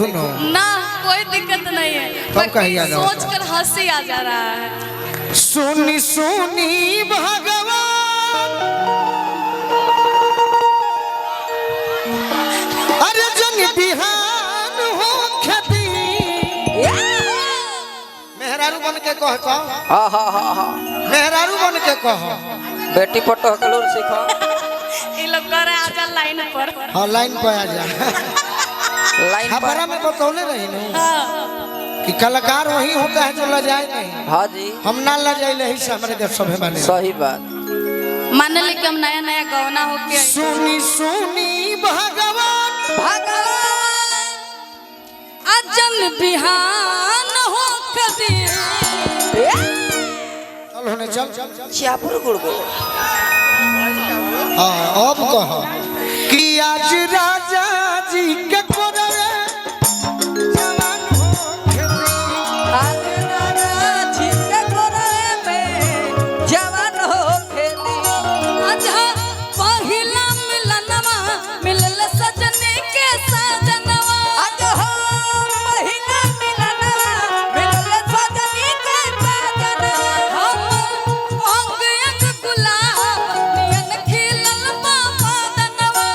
देखो ना कोई दिक्कत नहीं है, सोच कर हंसी आ जा रहा है। सुनी सुनी भगवान अरे जन बिहान हो खेती मेहरारू बन के कह मेहरारू बन के कह बेटी पटो कलूर सीखो ये लोग करे आजा लाइन पर। हाँ लाइन पे आ जा लाइन खबरा में बतौले रही ना कि कलाकार वही होता है जो ल जाए नहीं। हाँ जी हम ना ल जाए ही से हमारे देश सभे बने सही बात। मान ली कि हम नया नया गौना होके सुनी सुनी भगवान अजन बिहान हो कदी चल होने चल चियापुर गुड़गो हाँ अब कह कि आज राजा जी के कोरवे जवान हो खेती आज राजा जी के कोरे में जवान हो खेती आज पहिला मिलनवा मिलल सजने के सजनवा आज हो महीना मिलना मिलल सजनी के सजना हम अंग अंग गुलाब नियन खिलल बाबा दनवा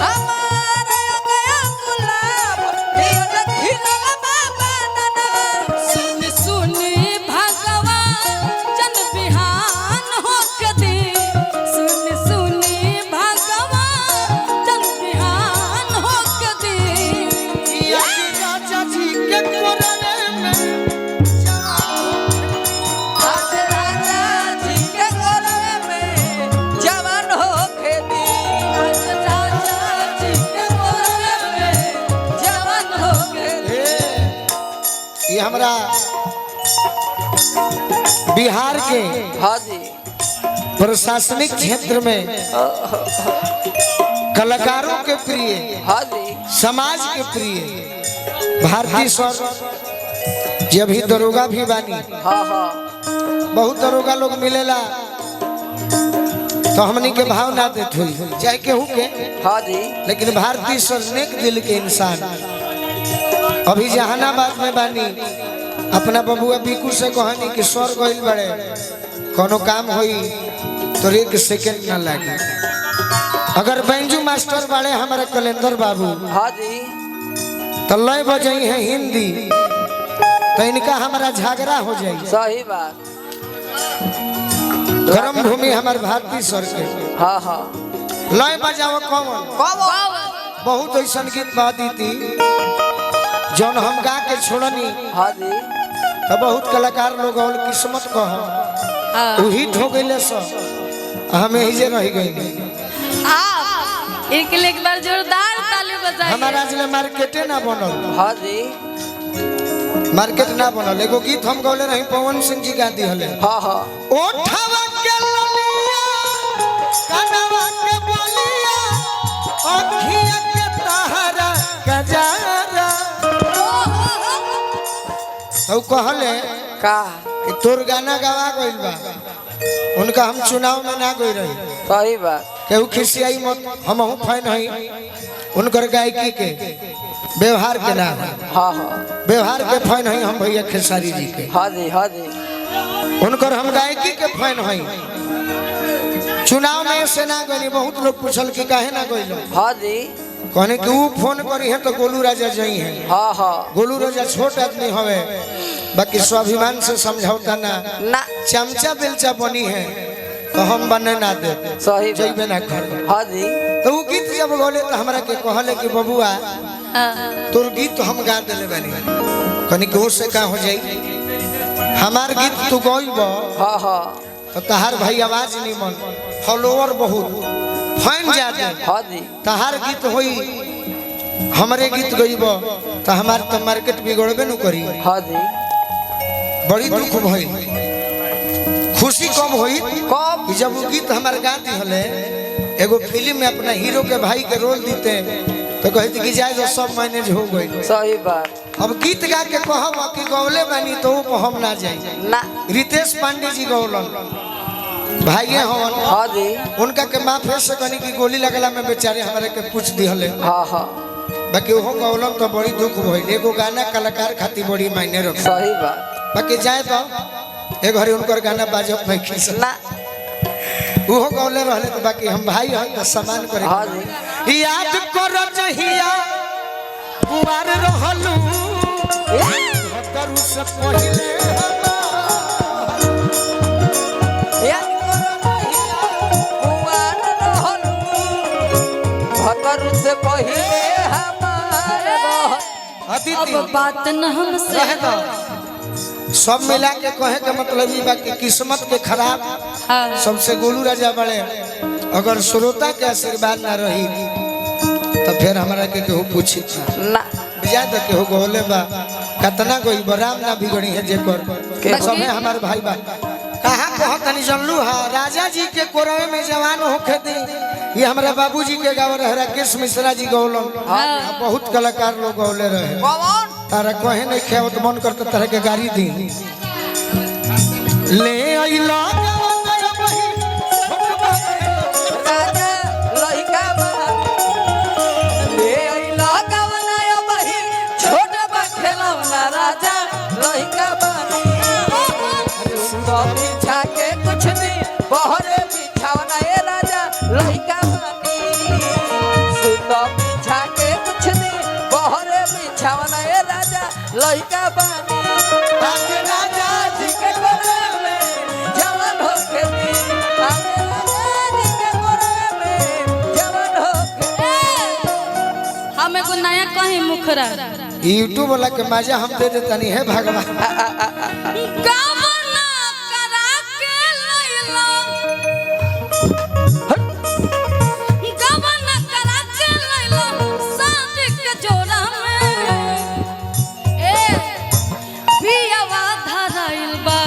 हमारे गया गुलाब दिल खिलल बाबा दना सुन सुनी भगवान जन बिहान हो कदी सुन सुनी भगवान जन बिहान हो कदी कि आज राजा जी के कोरवे में आज राजा जी के कोरे में जवान हो खेती आज राजा जी के कोरे में जवान हो खेती ये हमरा बिहार के हाँ जी प्रशासनिक क्षेत्र में कलाकारों के प्रिय हाँ जी समाज के प्रिय भारतीय सर जब भी दरोगा भी बानी हाँ हाँ बहुत दरोगा लोग मिलेला तो हमनी के भाव ना देत हुई चाहे केहू के हाँ जी लेकिन भारतीय सर नेक दिल के इंसान अभी जहानाबाद में बानी अपना बबुआ बीकू से कहनी कि सर गइल बड़े कोनो काम होई तो एक सेकंड ना लागे अगर बैंजू मास्टर वाले हमारे कलेंदर बाबू हाँ जी तो लय बजाई है हिंदी तो इनका हमारा झगड़ा हो जाए सही बात कर्म भूमि हमारे भारतीय सर के हाँ हाँ लय बजाओ कौन बहुत ऐसा गीत बादी थी जौन हम गा के छोड़नी हाँ जी तो बहुत कलाकार लोग और किस्मत कह हिट हो गए सब हमें ही जे रह गई आप एक लिए एक बार जोरदार ताली बजाइए। हमारा जिले मार्केटे ना बनल हाँ जी मार्केट ना बनल एगो गीत हम गौले रही पवन सिंह जी गा दी हले हाँ हाँ ओठवा के ललिया कनवा के बोलिया अखिया के तहरा गजारा तो कहले का कि तोर गाना गावा गइल बा उनका हम चुनाव में ना गई रही सही बात केहू खिसियाई मत हम फैन हई उनकर गायकी के व्यवहार के ना हाँ हाँ व्यवहार के फैन हई हम भैया खेसारी जी के हाँ जी हाँ जी उनकर हम गायकी के फैन हई चुनाव में से ना गई बहुत लोग पूछल कि काहे ना गइल हाँ जी कहने कि वो फोन करी है तो गोलू राजा जई है हाँ हाँ गोलू राजा छोट आदमी हवे बाकी स्वाभिमान से समझौता ना ना चमचा बेलचा बनी है तो हम बने ना दे सही बात जइबे ना कर हाँ जी तो वो गीत जब गौले तो हमरा के कहले कि बबुआ तोर गीत हम गा देले बानी कनी के से का हो जाई हमार गीत तू गइब हाँ हाँ तो तहार भाई आवाज निमन फॉलोअर बहुत फैन ज्यादा हाँ जी तहार गीत होई हमरे गीत गइब तो हमार तो मार्केट बिगड़बे न करी हाँ जी बड़ी दुख भई खुशी कम हुई कब कि जब वो गीत हमारे गा दी हले एगो फिल्म में अपना हीरो के भाई के रोल दीते तो कहती कि जाए तो सब मैनेज हो गई सही बात अब गीत गा के कहब कि गौले बानी तो वो हम ना जाए ना रितेश पांडे जी गौलन भाई हवन हाँ जी उनका के माफे से कहनी कि गोली लगला में बेचारे हमारे के पूछ दी हले हाँ हाँ बाकी वो गौलम तो बड़ी दुख भइल एगो गाना कलाकार खातिर बड़ी मायने रख सही बात बाकी जाए तो ए घरे उनकर गाना बाजब नहीं खिस ना वो गौले रहले तो बाकी हम भाई हम तो सम्मान करे हाँ जी याद कर जहिया कुआर रहलू करू से पहिले याद करो महिला कुंवार रहलू भतरू से पहिले हमारे अब अदिति बात न हमसे रहे दो सब मिला के कहे के मतलब ई बा कि किस्मत के खराब हाँ। सबसे गोलू राजा बड़े अगर श्रोता के आशीर्वाद ना रही तो फिर हमरा के केहू पूछी ना बिजा तो केहू गोले बा कतना कोई बराम ना बिगड़ी है जेकर समय हमार भाई बा कहाँ कहो तनी जानलू हा राजा जी के कोरवे में जवान होखे दी ये हमरा बाबूजी के गाँव रहे राकेश मिश्रा जी गौलन बहुत कलाकार लोग गौले रहे कौन तारा कहे नहीं खे तो मन करता तरह के गाड़ी दी ले अइला राजा लइका बा ले अइला गवनाया बही छोट बा खेलौना राजा लइका बा तो बिछा के कुछ दिन बहरे बिछावना ए राजा लइका बानी सुतो बिछा के कुछ दिन बहरे बिछावना ए राजा लइका बानी आज राजा जी के कोरे में जवान होके दी आज राजा जी के कोरे में जवान होके हम एगो नया कहीं मुखरा यूट्यूब वाला के मजा हम दे देता नहीं है भगवान गावना करा के लैला गावना करा के लैला शादी के जोड़ा में ए पियावा धराइल बा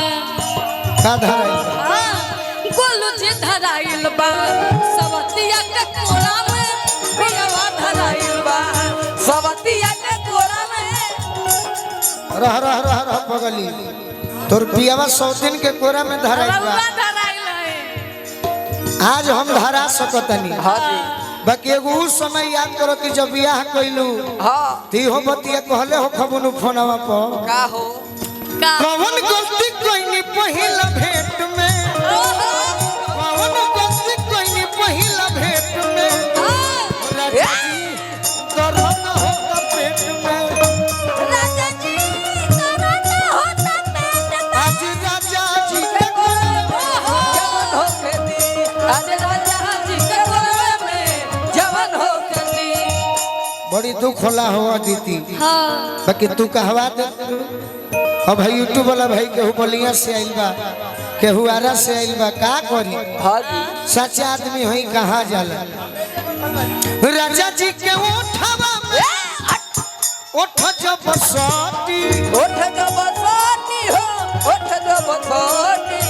का धराई गोलू जी धराइल बा सवतिया के कोरा में पियावा धराइल बा सवतिया के कोरा में रह रह रह रह पगली तोर पियावा 100 दिन के कोरा में धराई बा रउआ धराइल है आज हम धरा सकतनी हाँ जी बाकी एगो उस समय याद करो कि जब बियाह कइलू हाँ ती हो बतिया कहले हो खबनु फोनवा पर का हो का कौन गलती कोइनी पहिला भेंट में कौन गलती कोइनी पहिला भेंट में राजा जी दर्द होता पेट में राजा जी दर्द होता पेट में आज राजा जी के कोरे में जवान होके दी आज राजा जी के कोरे में जवान होके दी बड़ी दुख होला हो अदिति हां बाकी तू कहवा दे अब भाई यूट्यूब वाला भाई केहू बलिया से आइल बा केहू आरा से आइल बा का करी हाँ जी सच्चा आदमी होई कहाँ जाला राजा जी के उठावा में उठ जब सटी उठ जो बसोटी हो उठ जो बसोटी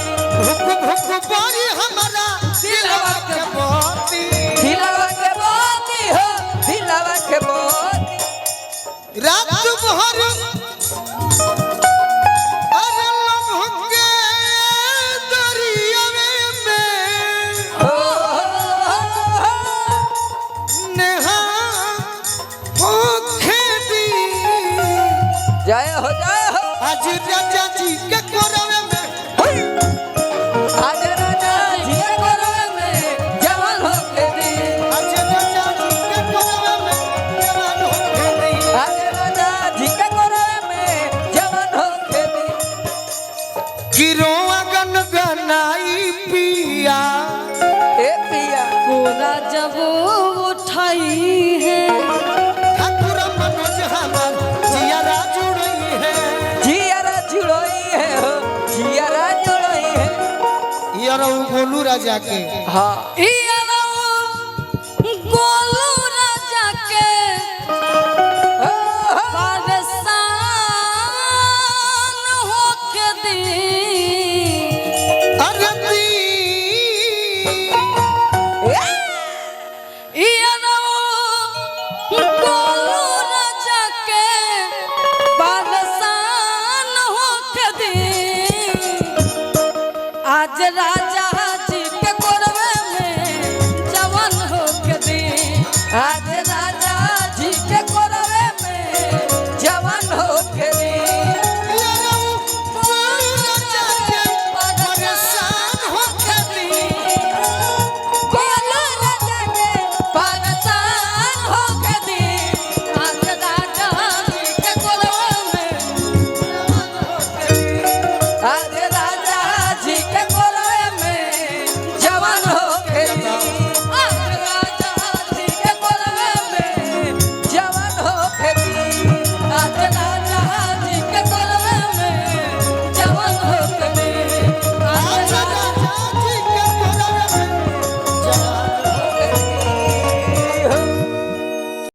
भुक भुक बड़ी हमारा दिलवा के मोती दिलवा के मोती हो दिलवा के मोती रात भर अरे लम्हे दरिया में हो नेहा होखे दी जय हो आज राजा जी के कोरवे में आज राजा जी के कोरवे में जवान होके दी आज राजा जी के कोरवे में जवान होके दी आज राजा जी के कोरवे में जवान होके दी गिरोआ गन गनाई पिया ए पिया कोरा जब उठाई है ठाकुर मनोज हमार जियारा जुड़ई है जियारा जुड़ोई है हो जियारा जुड़ोई है यार वो गोलू राजा के हाँ ई